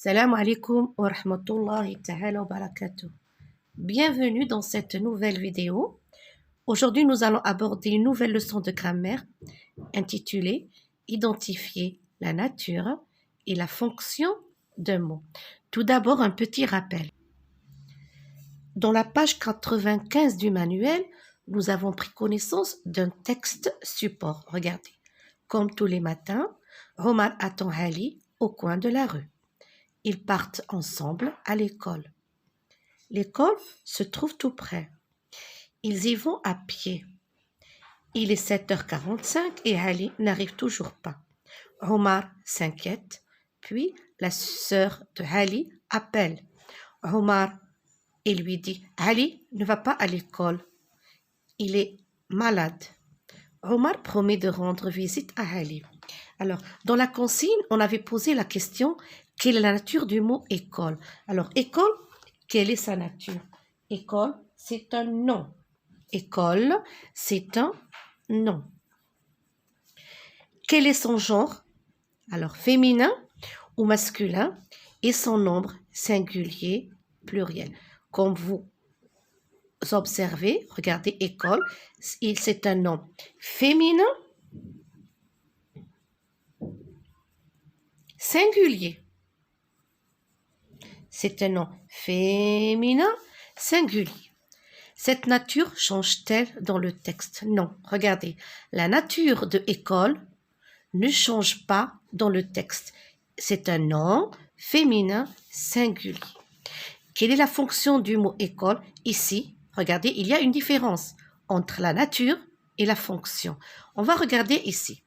Salam alaikum wa rahmatullahi ta'ala wa barakatuh. Bienvenue dans cette nouvelle vidéo. Aujourd'hui, nous allons aborder une nouvelle leçon de grammaire intitulée Identifier la nature et la fonction d'un mot. Tout d'abord, un petit rappel. Dans la page 95 du manuel, nous avons pris connaissance d'un texte support. Regardez. Comme tous les matins, Omar attend Ali au coin de la rue. Ils partent ensemble à l'école. L'école se trouve tout près. Ils y vont à pied. Il est 7h45 et Ali n'arrive toujours pas. Omar s'inquiète, puis la sœur de Ali appelle Omar et lui dit « Ali ne va pas à l'école. Il est malade. » Omar promet de rendre visite à Ali. Alors, dans la consigne, on avait posé la question « Quelle est la nature du mot école ?» Alors, école, quelle est sa nature? École, c'est un nom. École, c'est un nom. Quel est son genre? Alors, féminin ou masculin, et son nombre singulier, pluriel. Comme vous observez, regardez, école, c'est un nom féminin, singulier. C'est un nom féminin, singulier. Cette nature change-t-elle dans le texte? Non. Regardez, la nature de école ne change pas dans le texte. C'est un nom féminin, singulier. Quelle est la fonction du mot école? Ici, regardez, il y a une différence entre la nature et la fonction. On va regarder ici.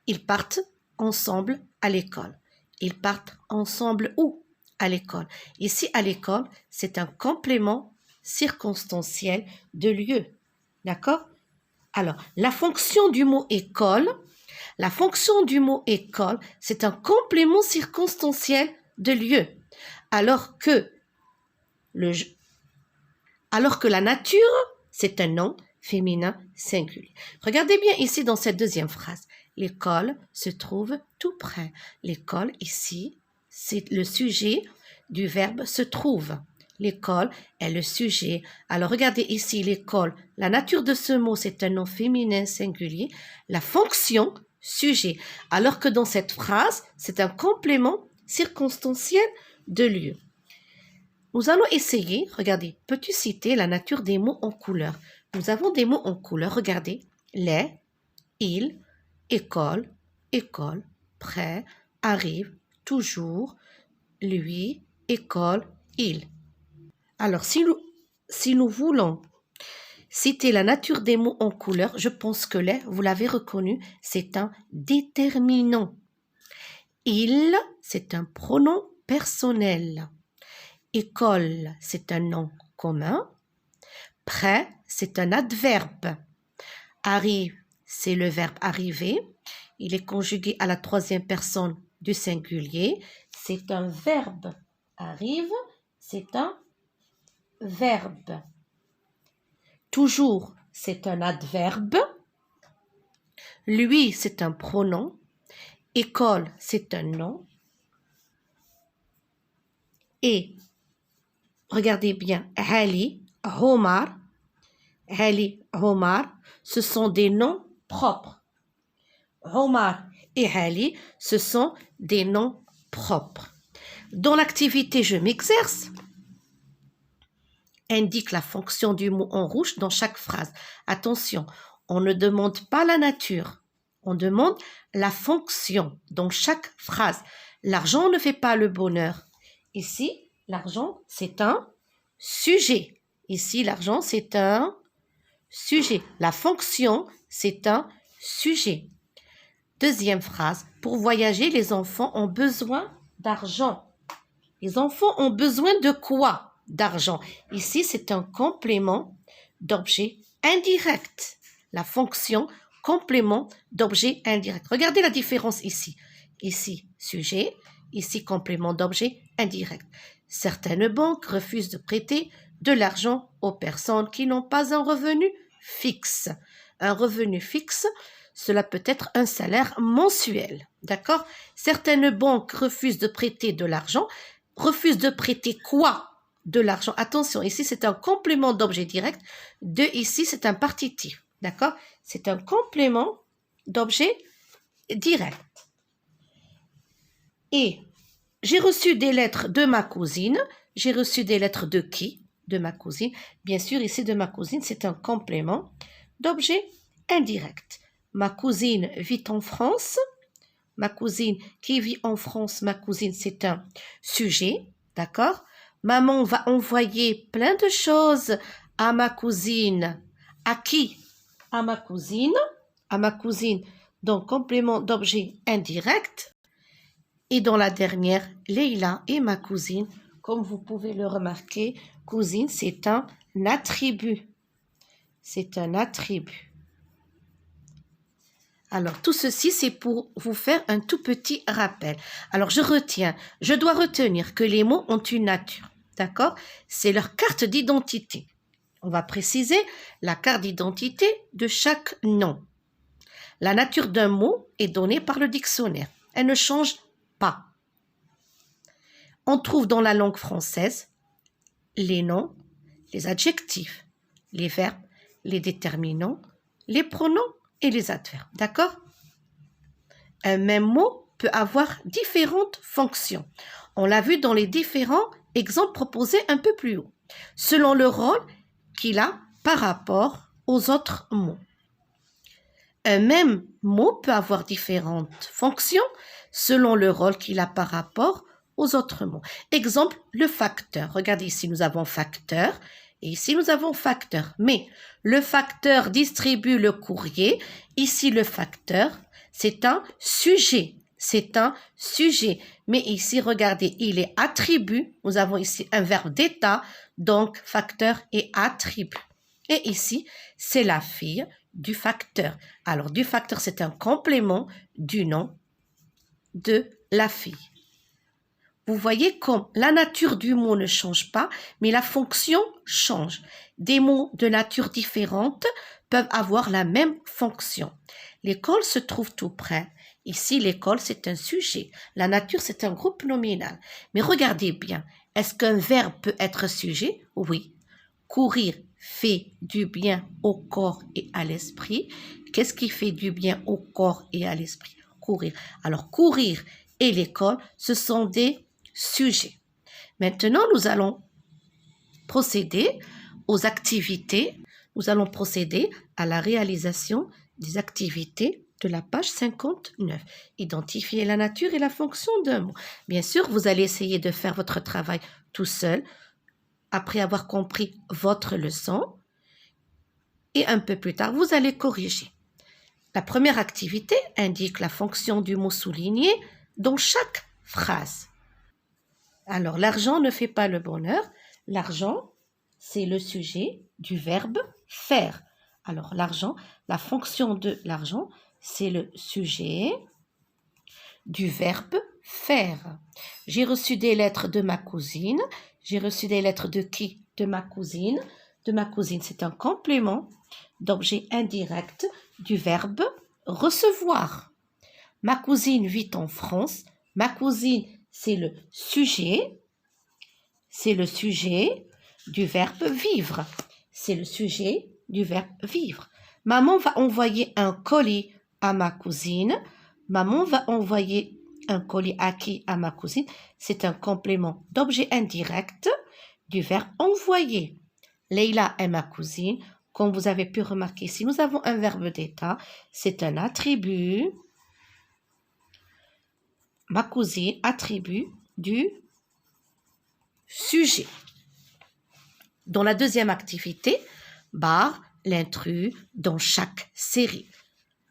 Ils partent ensemble à l'école. Ils partent ensemble où? À l'école. Ici, à l'école, c'est un complément circonstanciel de lieu. D'accord? Alors, la fonction du mot école, c'est un complément circonstanciel de lieu. Alors que la nature, c'est un nom féminin singulier. Regardez bien ici dans cette deuxième phrase. L'école se trouve tout près. L'école, ici, c'est le sujet du verbe se trouve. L'école est le sujet. Alors, regardez ici, l'école. La nature de ce mot, c'est un nom féminin singulier. La fonction, sujet. Alors que dans cette phrase, c'est un complément circonstanciel de lieu. Nous allons essayer, regardez, peux-tu citer la nature des mots en couleur? Nous avons des mots en couleur, regardez. Les, il, école, école, prêt, arrive, toujours, lui, école, il. Alors, si nous voulons citer la nature des mots en couleur, je pense que les, vous l'avez reconnu, c'est un déterminant. Il, c'est un pronom personnel. École, c'est un nom commun. Prêt, c'est un adverbe. Arrive, c'est le verbe arriver. Il est conjugué à la troisième personne du singulier. C'est un verbe. Arrive, c'est un verbe. Toujours, c'est un adverbe. Lui, c'est un pronom. École, c'est un nom. Et regardez bien, Ali, Omar, ce sont des noms propres. Omar et Ali, ce sont des noms propres. Dans l'activité « Je m'exerce », indique la fonction du mot en rouge dans chaque phrase. Attention, on ne demande pas la nature, on demande la fonction dans chaque phrase. L'argent ne fait pas le bonheur. Ici, l'argent, c'est un sujet. Ici, l'argent, c'est un sujet. La fonction, c'est un sujet. Deuxième phrase. Pour voyager, les enfants ont besoin d'argent. Les enfants ont besoin de quoi? D'argent. Ici, c'est un complément d'objet indirect. La fonction complément d'objet indirect. Regardez la différence ici. Ici, sujet. Ici, complément d'objet indirect. Certaines banques refusent de prêter de l'argent aux personnes qui n'ont pas un revenu fixe. Un revenu fixe, cela peut être un salaire mensuel. D'accord? Certaines banques refusent de prêter de l'argent. Refusent de prêter quoi? De l'argent. Attention, ici, c'est un complément d'objet direct. De ici, c'est un partitif. D'accord? C'est un complément d'objet direct. Et j'ai reçu des lettres de ma cousine. J'ai reçu des lettres de qui? De ma cousine. Bien sûr, ici, de ma cousine, c'est un complément d'objet indirect. Ma cousine vit en France. Ma cousine qui vit en France, ma cousine, c'est un sujet. D'accord? Maman va envoyer plein de choses à ma cousine. À qui? À ma cousine. À ma cousine. Donc, complément d'objet indirect. Et dans la dernière, Leïla et ma cousine. Comme vous pouvez le remarquer, cousine, c'est un attribut. C'est un attribut. Alors, tout ceci, c'est pour vous faire un tout petit rappel. Alors, je dois retenir que les mots ont une nature, d'accord? C'est leur carte d'identité. On va préciser la carte d'identité de chaque nom. La nature d'un mot est donnée par le dictionnaire. Elle ne change pas. On trouve dans la langue française les noms, les adjectifs, les verbes, les déterminants, les pronoms et les adverbes. D'accord? Un même mot peut avoir différentes fonctions. On l'a vu dans les différents exemples proposés un peu plus haut, selon le rôle qu'il a par rapport aux autres mots. Un même mot peut avoir différentes fonctions selon le rôle qu'il a par rapport aux autres mots. Exemple, le facteur. Regardez ici, nous avons facteur et ici, nous avons facteur. Mais le facteur distribue le courrier. Ici, le facteur, c'est un sujet. C'est un sujet. Mais ici, regardez, il est attribut. Nous avons ici un verbe d'état, donc facteur et attribut. Et ici, c'est la fille du facteur. Alors, du facteur, c'est un complément du nom de la fille. Vous voyez comme la nature du mot ne change pas, mais la fonction change. Des mots de nature différente peuvent avoir la même fonction. L'école se trouve tout près. Ici, l'école, c'est un sujet. La nature, c'est un groupe nominal. Mais regardez bien, est-ce qu'un verbe peut être sujet? Oui. Courir fait du bien au corps et à l'esprit. Qu'est-ce qui fait du bien au corps et à l'esprit? Courir. Alors, courir et l'école, ce sont des sujets. Maintenant, nous allons procéder aux activités. Nous allons procéder à la réalisation des activités de la page 59. Identifier la nature et la fonction d'un mot. Bien sûr, vous allez essayer de faire votre travail tout seul, après avoir compris votre leçon, et un peu plus tard, vous allez corriger. La première activité indique la fonction du mot souligné dans chaque phrase. Alors, l'argent ne fait pas le bonheur. L'argent, c'est le sujet du verbe faire. Alors, l'argent, la fonction de l'argent, c'est le sujet du verbe faire. J'ai reçu des lettres de ma cousine. J'ai reçu des lettres de qui? De ma cousine. De ma cousine, c'est un complément d'objet indirect du verbe recevoir. Ma cousine vit en France. Ma cousine, c'est le sujet. C'est le sujet du verbe vivre. C'est le sujet du verbe vivre. Maman va envoyer un colis à ma cousine. Maman va envoyer un colis à qui? À ma cousine. C'est un complément d'objet indirect du verbe envoyer. Leïla est ma cousine. Comme vous avez pu remarquer, si nous avons un verbe d'état, c'est un attribut. Ma cousine, attribut du sujet. Dans la deuxième activité, barre l'intrus dans chaque série.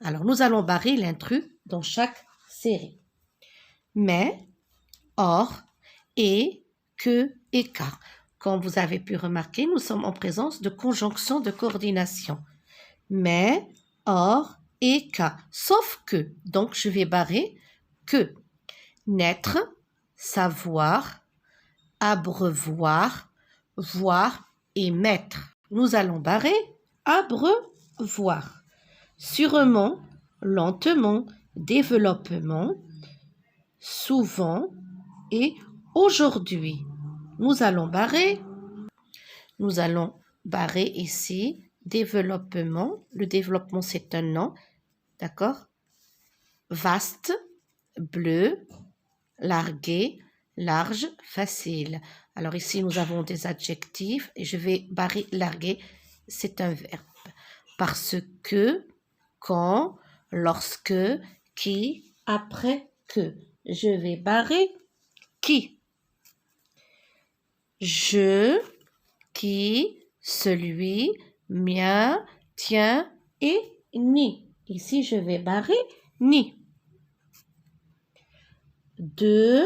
Alors, nous allons barrer l'intrus dans chaque série. Mais, or, et, que et car. Comme vous avez pu remarquer, nous sommes en présence de conjonctions de coordination. Mais, or et car. Sauf que, donc je vais barrer que. Naître, savoir, abreuvoir, voir et mettre. Nous allons barrer abreuvoir. Sûrement, lentement, développement, souvent et aujourd'hui. Nous allons barrer. Nous allons barrer ici développement. Le développement, c'est un nom. D'accord? Vaste, bleu, largué, large, facile. Alors ici, nous avons des adjectifs et je vais barrer largué. C'est un verbe. Parce que, quand, lorsque, qui, après que. Je vais barrer qui. Je, qui, celui, mien, tien et ni. Ici, je vais barrer ni. De,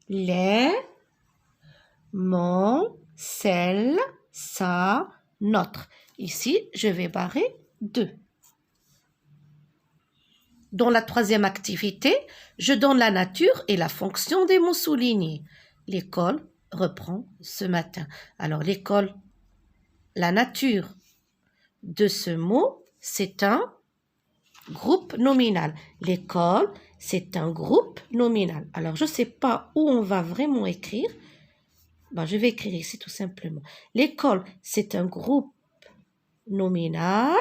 les, mon, celle, sa, notre. Ici, je vais barrer de. Dans la troisième activité, je donne la nature et la fonction des mots soulignés. L'école reprend ce matin. Alors, l'école, la nature de ce mot, c'est un groupe nominal. L'école, c'est un groupe nominal. Alors, je ne sais pas où on va vraiment écrire. Ben, je vais écrire ici tout simplement. L'école, c'est un groupe nominal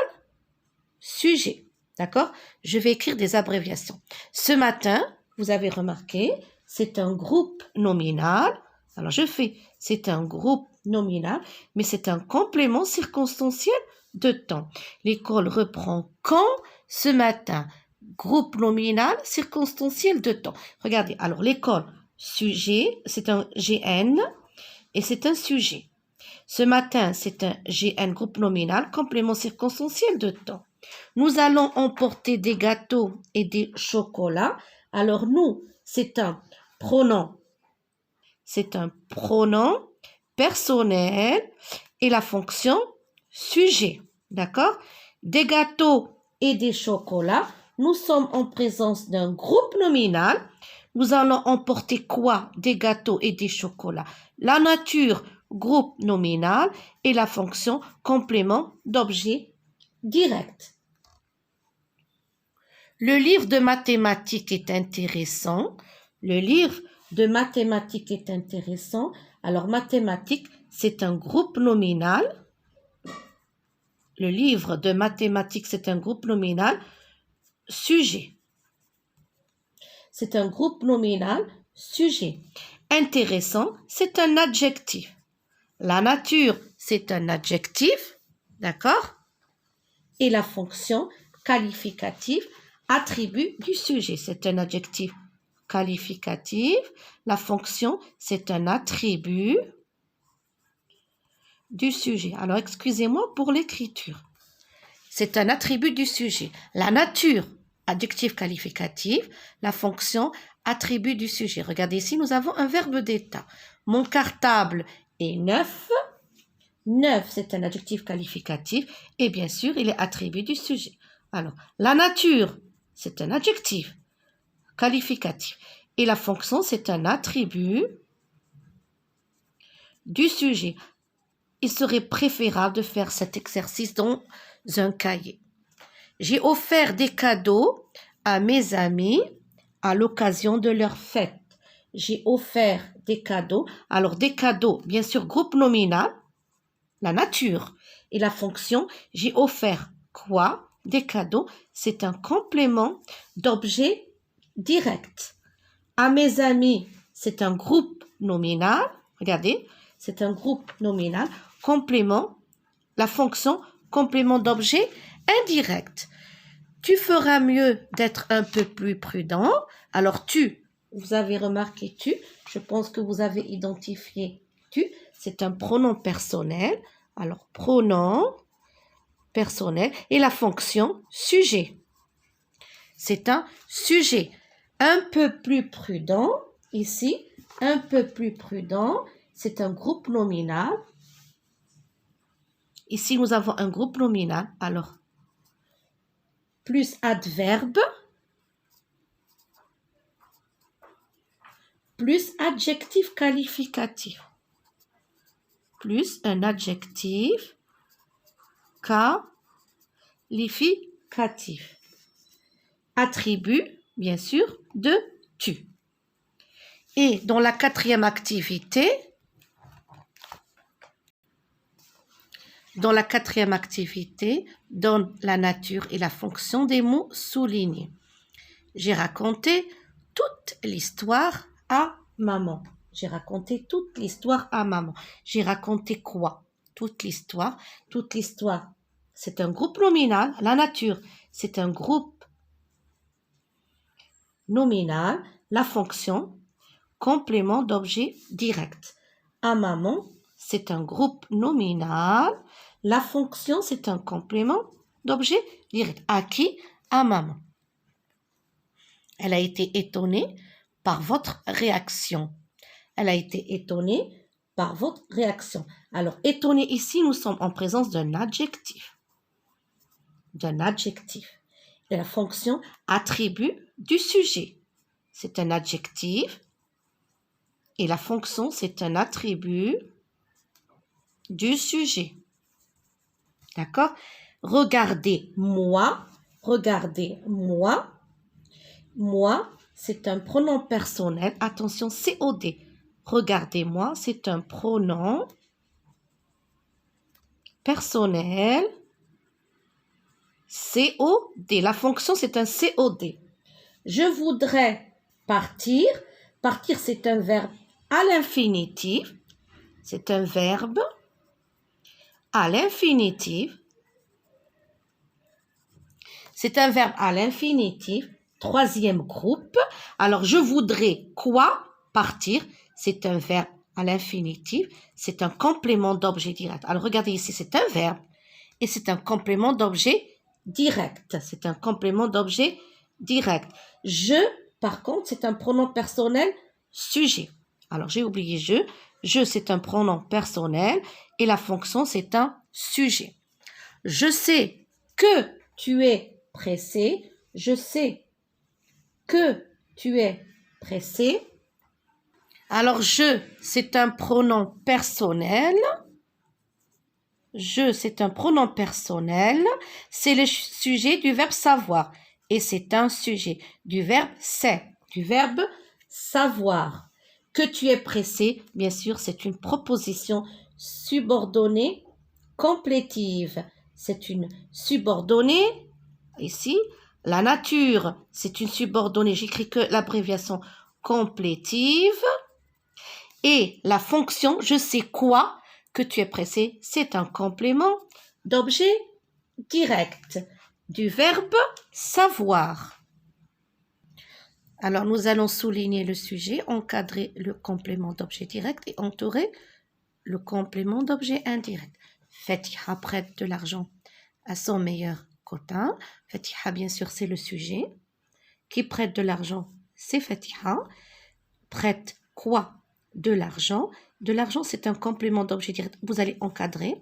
sujet. D'accord? Je vais écrire des abréviations. Ce matin, vous avez remarqué, c'est un groupe nominal. Alors, je fais, c'est un groupe nominal, mais c'est un complément circonstanciel de temps. L'école reprend quand? Ce matin. Groupe nominal circonstanciel de temps. Regardez, alors l'école, sujet, c'est un GN et c'est un sujet. Ce matin, c'est un GN, groupe nominal, complément circonstanciel de temps. Nous allons emporter des gâteaux et des chocolats. Alors nous, c'est un pronom. C'est un pronom personnel et la fonction sujet. D'accord? Des gâteaux et des chocolats. Nous sommes en présence d'un groupe nominal. Nous allons emporter quoi? Des gâteaux et des chocolats. La nature, groupe nominal et la fonction complément d'objet direct. Le livre de mathématiques est intéressant. Le livre de mathématiques est intéressant. Alors, mathématiques, c'est un groupe nominal. Le livre de mathématiques, c'est un groupe nominal. Sujet. C'est un groupe nominal. Sujet. Intéressant, c'est un adjectif. La nature, c'est un adjectif. D'accord? Et la fonction qualificative, attribut du sujet. C'est un adjectif qualificatif. La fonction, c'est un attribut du sujet. Alors, excusez-moi pour l'écriture. C'est un attribut du sujet. La nature, adjectif qualificatif. La fonction, attribut du sujet. Regardez ici, nous avons un verbe d'état. Mon cartable est neuf. Neuf, c'est un adjectif qualificatif. Et bien sûr, il est attribut du sujet. Alors, la nature, c'est un adjectif qualificatif. Et la fonction, c'est un attribut du sujet. Il serait préférable de faire cet exercice dans un cahier. J'ai offert des cadeaux à mes amis à l'occasion de leur fête. J'ai offert des cadeaux. Alors, des cadeaux, bien sûr, groupe nominal, la nature. Et la fonction, j'ai offert quoi? Des cadeaux, c'est un complément d'objet direct. À mes amis, c'est un groupe nominal. Regardez, c'est un groupe nominal. Complément, la fonction complément d'objet indirect. Tu feras mieux d'être un peu plus prudent. Alors vous avez remarqué je pense que vous avez identifié c'est un pronom personnel. Alors pronom personnel et la fonction sujet. C'est un sujet. Un peu plus prudent, ici, un peu plus prudent, c'est un groupe nominal. Ici, nous avons un groupe nominal. Alors, plus adverbe, plus adjectif qualificatif. Plus un adjectif qualificatif. attribut, bien sûr, de tu. Et dans la quatrième activité, donne la nature et la fonction des mots soulignés. J'ai raconté toute l'histoire à maman. J'ai raconté toute l'histoire à maman. J'ai raconté quoi? Toute l'histoire. Toute l'histoire, c'est un groupe nominal. La nature, c'est un groupe nominal. La fonction, complément d'objet direct. À maman, c'est un groupe nominal. La fonction, c'est un complément d'objet direct. À qui? À maman. Elle a été étonnée par votre réaction. Elle a été étonnée par votre réaction. Alors, étonnée ici, nous sommes en présence d'un adjectif. D'un adjectif. Et la fonction attribut du sujet. C'est un adjectif. Et la fonction, c'est un attribut du sujet. D'accord? Regardez-moi. Regardez-moi. Moi, c'est un pronom personnel. Attention, COD. Regardez-moi, c'est un pronom personnel. COD. La fonction, c'est un COD. Je voudrais partir. Partir, c'est un verbe à l'infinitif. C'est un verbe à l'infinitif. C'est un verbe à l'infinitif. Troisième groupe. Alors, je voudrais quoi? Partir. C'est un verbe à l'infinitif. C'est un complément d'objet direct. Alors, regardez ici, c'est un verbe et c'est un complément d'objet direct. C'est un complément d'objet direct. Je, par contre, c'est un pronom personnel sujet. Alors, j'ai oublié je. Je, c'est un pronom personnel et la fonction, c'est un sujet. Je sais que tu es pressé. Je sais que tu es pressé. Alors, je, c'est un pronom personnel. Je, c'est un pronom personnel. C'est le sujet du verbe savoir. Et c'est un sujet du verbe c'est. Du verbe savoir. Que tu es pressé, bien sûr, c'est une proposition subordonnée complétive. C'est une subordonnée, ici. La nature, c'est une subordonnée. J'écris que l'abréviation complétive. Et la fonction, je sais quoi, que tu es pressé, c'est un complément d'objet direct du verbe savoir. Alors, nous allons souligner le sujet, encadrer le complément d'objet direct et entourer le complément d'objet indirect. Fatiha prête de l'argent à son meilleur copain. Fatiha, bien sûr, c'est le sujet. Qui prête de l'argent? C'est Fatiha. Prête quoi? De l'argent. De l'argent, c'est un complément d'objet direct. Vous allez encadrer.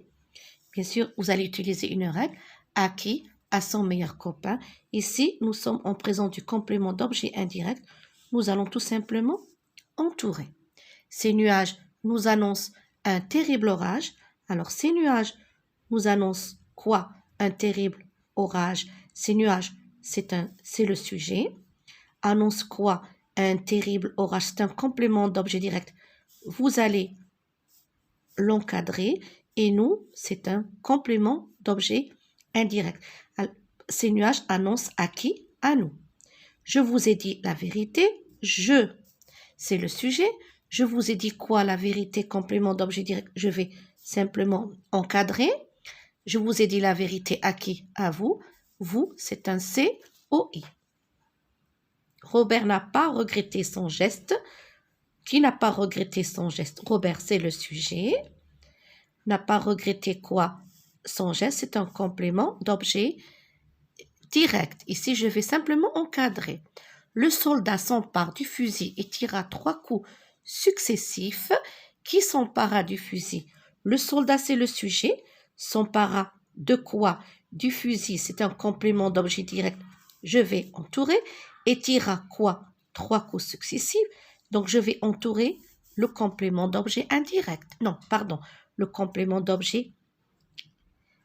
Bien sûr, vous allez utiliser une règle. À qui? À son meilleur copain. Ici, nous sommes en présence du complément d'objet indirect. Nous allons tout simplement entourer. Ces nuages nous annoncent un terrible orage. Alors, ces nuages nous annoncent quoi? Un terrible orage. Ces nuages, c'est le sujet. Annonce quoi? Un terrible orage. C'est un complément d'objet direct. Vous allez l'encadrer et nous, c'est un complément d'objet indirect. Ces nuages annoncent à qui? À nous. Je vous ai dit la vérité. Je, c'est le sujet. Je vous ai dit quoi? La vérité, complément d'objet direct. Je vais simplement encadrer. Je vous ai dit la vérité à qui? À vous. Vous, c'est un COI. Robert n'a pas regretté son geste. Qui n'a pas regretté son geste? Robert, c'est le sujet. N'a pas regretté quoi? Son geste, c'est un complément d'objet direct. Ici, je vais simplement encadrer. Le soldat s'empare du fusil et tira 3 coups successifs. Qui s'empara du fusil? Le soldat, c'est le sujet. S'empara de quoi? Du fusil, c'est un complément d'objet direct. Je vais entourer. Et tira quoi? 3 coups successifs. Donc, je vais entourer le complément d'objet indirect. Non, pardon, le complément d'objet.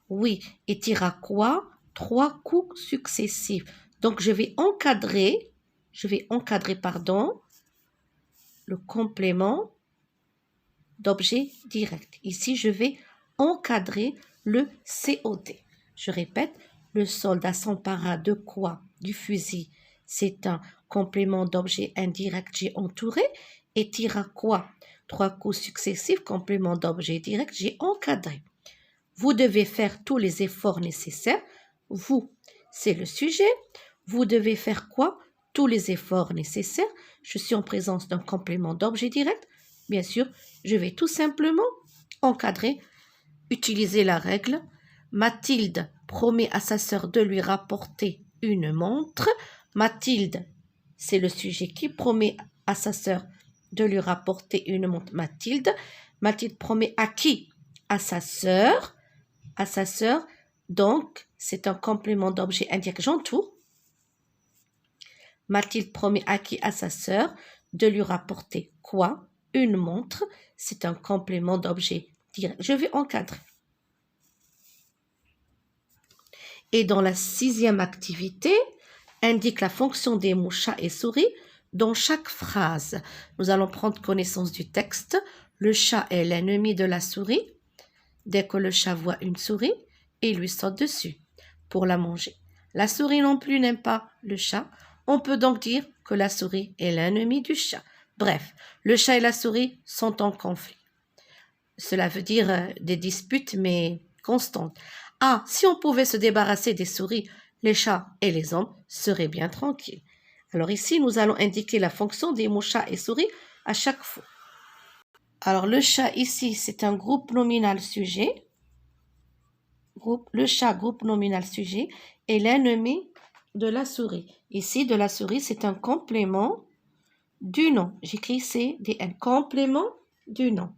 Oui, et tira quoi? 3 coups successifs. Donc, je vais encadrer, pardon, le complément d'objet direct. Ici, je vais encadrer le COD. Je répète, le soldat s'empara de quoi? Du fusil. C'est un complément d'objet indirect, j'ai entouré. Et tira quoi? 3 coups successifs, complément d'objet direct, j'ai encadré. Vous devez faire tous les efforts nécessaires. Vous, c'est le sujet. Vous devez faire quoi? Tous les efforts nécessaires. Je suis en présence d'un complément d'objet direct. Bien sûr, je vais tout simplement encadrer, utiliser la règle. Mathilde promet à sa sœur de lui rapporter une montre. Mathilde, c'est le sujet qui promet à sa sœur de lui rapporter une montre. Mathilde. Mathilde promet à qui? À sa sœur. À sa sœur. Donc, c'est un complément d'objet indirect. J'entoure. Mathilde promet à qui? À sa sœur de lui rapporter quoi? Une montre. C'est un complément d'objet direct. Je vais encadrer. Et dans la 6e activité, indique la fonction des mots chat et souris dans chaque phrase. Nous allons prendre connaissance du texte. Le chat est l'ennemi de la souris. Dès que le chat voit une souris, il lui saute dessus pour la manger. La souris non plus n'aime pas le chat. On peut donc dire que la souris est l'ennemi du chat. Bref, le chat et la souris sont en conflit. Cela veut dire des disputes, mais constantes. Ah, si on pouvait se débarrasser des souris, les chats et les hommes seraient bien tranquilles. Alors ici, nous allons indiquer la fonction des mots chat et souris à chaque fois. Alors le chat ici, c'est un groupe nominal sujet. Le chat, groupe nominal sujet, est l'ennemi de la souris. Ici, de la souris, c'est un complément du nom. J'écris CDN, complément du nom.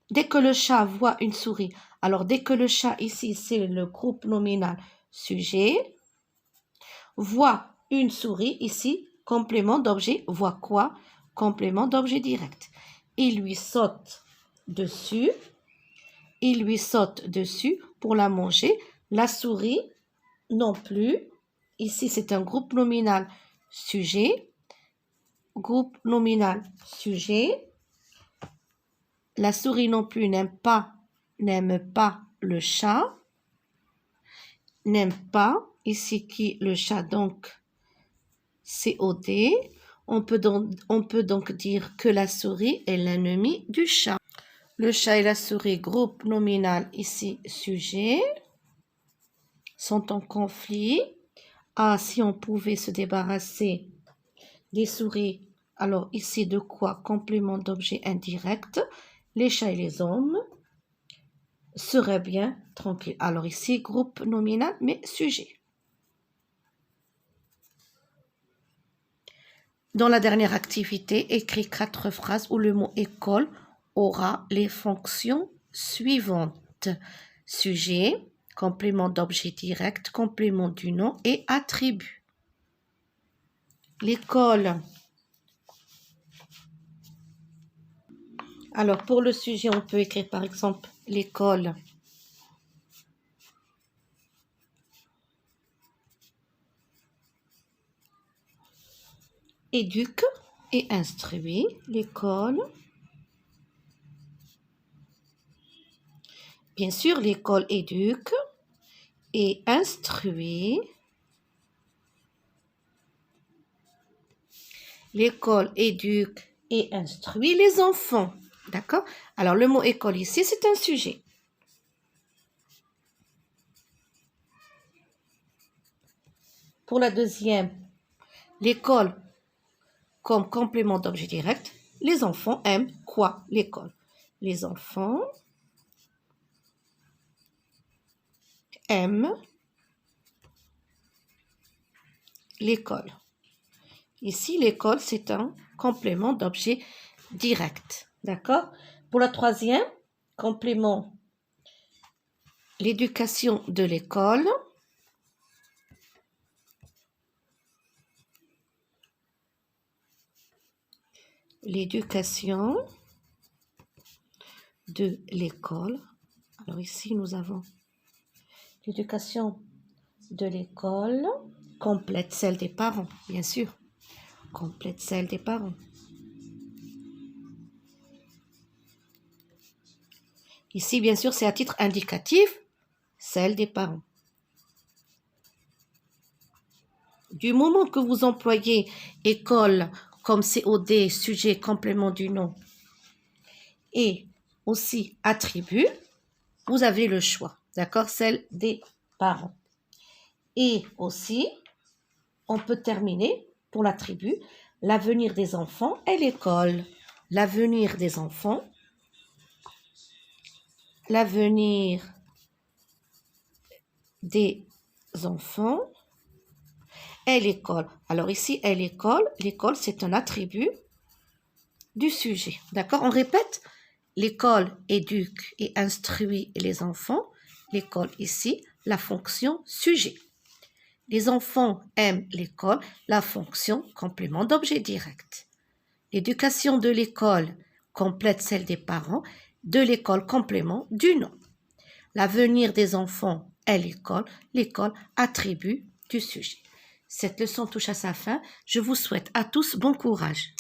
Dès que le chat voit une souris, alors dès que le chat, ici, c'est le groupe nominal sujet, voit une souris, ici, complément d'objet, voit quoi? Complément d'objet direct. Il lui saute dessus. Il lui saute dessus pour la manger. La souris, non plus. Ici, c'est un groupe nominal sujet. Groupe nominal sujet. La souris non plus n'aime pas le chat. N'aime pas. Ici, qui le chat, donc, COD. On peut donc dire que la souris est l'ennemi du chat. Le chat et la souris, groupe nominal, ici, sujet, sont en conflit. Ah, si on pouvait se débarrasser des souris, alors ici, de quoi? Complément d'objet indirect. Les chats et les hommes seraient bien tranquilles. Alors ici, groupe nominal, mais sujet. Dans la dernière activité, écris 4 phrases où le mot école aura les fonctions suivantes. Sujet, complément d'objet direct, complément du nom et attribut. L'école. Alors, pour le sujet, on peut écrire par exemple l'école. Éduque et instruit. L'école. Bien sûr, l'école éduque et instruit. L'école éduque et instruit les enfants. D'accord? Alors, le mot école ici, c'est un sujet. Pour la deuxième, l'école comme complément d'objet direct. Les enfants aiment quoi? L'école. Les enfants aiment l'école. Ici, l'école, c'est un complément d'objet direct. D'accord? Pour la troisième, complément, l'éducation de l'école. L'éducation de l'école. Alors ici, nous avons l'éducation de l'école, complète celle des parents, bien sûr. Complète celle des parents. Ici, bien sûr, c'est à titre indicatif, celle des parents. Du moment que vous employez école comme COD, sujet, complément du nom, et aussi attribut, vous avez le choix, d'accord? Celle des parents. Et aussi, on peut terminer pour l'attribut, l'avenir des enfants et l'école. L'avenir des enfants, l'avenir des enfants et l'école. Alors ici, et l'école, l'école c'est un attribut du sujet. D'accord? On répète, l'école éduque et instruit les enfants. L'école ici, la fonction sujet. Les enfants aiment l'école, la fonction complément d'objet direct. L'éducation de l'école complète celle des parents, de l'école complément du nom. L'avenir des enfants est l'école, l'école attribut du sujet. Cette leçon touche à sa fin. Je vous souhaite à tous bon courage.